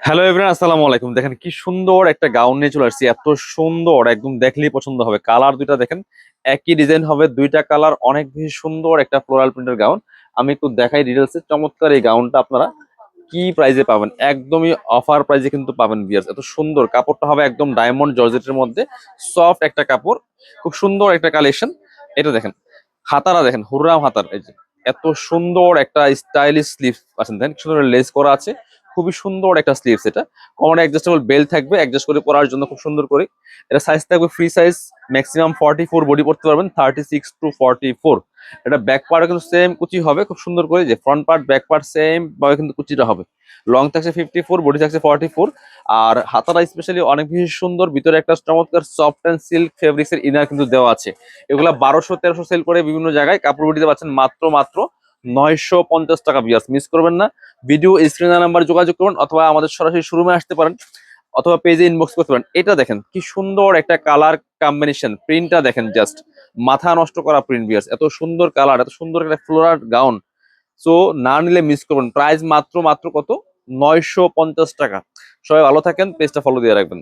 Hello everyone, আসসালামু আলাইকুম। দেখেন কি সুন্দর একটা গাউন নিয়ে চলে আসছি। এত সুন্দর, একদম দেখলেই পছন্দ হবে। কালার দুইটা দেখেন, একই ডিজাইন হবে, দুইটা কালার, অনেক বেশি সুন্দর একটা ফ্লোরাল প্রিন্টের গাউন। আমি একটু দেখাই ডিটেলসে। চমৎকার এই গাউনটা আপনারা কি প্রাইজে পাবেন? একদমই অফার প্রাইজে কিন্তু পাবেন ভিউয়ার্স। এত সুন্দর কাপড়টা হবে, একদম ডায়মন্ড জর্জেটের মধ্যে সফট একটা কাপড়, খুব সুন্দর একটা কালেকশন। এটা দেখেন, হাতারা দেখেন, হুররাম হাতার। এই যে এত সুন্দর একটা স্টাইলিশ স্লিভ আছেন, দেখেন সুন্দর লেস করা আছে, খুবই সুন্দর একটা স্লিভস। এটা কমন অ্যাডজাস্টেবল বেল্ট থাকবে, অ্যাডজাস্ট করে পরার জন্য খুব সুন্দর করে। এটা সাইজ থাকবে ফ্রি সাইজ, ম্যাক্সিমাম 44 বডি পড়তে পারবেন, 36 to 44। এটা ব্যাক পার্টও কিন্তু সেম কুচি হবে, খুব সুন্দর করে। যে front part back part same ভাবে কিন্তু কুচিটা হবে। লং থাকছে 54, বডি থাকছে 44। আর হাতাটা স্পেশালি অনেক বেশি সুন্দর, ভিতরে একটা চমৎকার সফট অ্যান্ড সিল্ক ফেব্রিক্স এর ইনার কিন্তু দেওয়া আছে। এগুলা 1200-1300 সেল করে বিভিন্ন জায়গায়, কাপড় বিটিতে পাচ্ছেন মাত্র মাত্র 950 টাকা। বিয়ার্স মিস করবেন না। ভিডিও স্ক্রিন নাম্বার যোগাযোগ করুন, অথবা আমাদের সরাসরি শোরুমে আসতে পারেন, অথবা পেজে ইনবক্স করতে পারেন। এটা দেখেন কি সুন্দর একটা কালার কম্বিনেশন, প্রিন্টটা দেখেন জাস্ট মাথা নষ্ট করা প্রিন্ট। বিয়ার্স এত সুন্দর কালার, এত সুন্দর একটা ফ্লোরাল গাউন। সো না নিলে মিস করবেন। প্রাইস মাত্র মাত্র কত? 950 টাকা। সবাই ভালো থাকেন, পেজটা ফলো দিয়ে রাখবেন।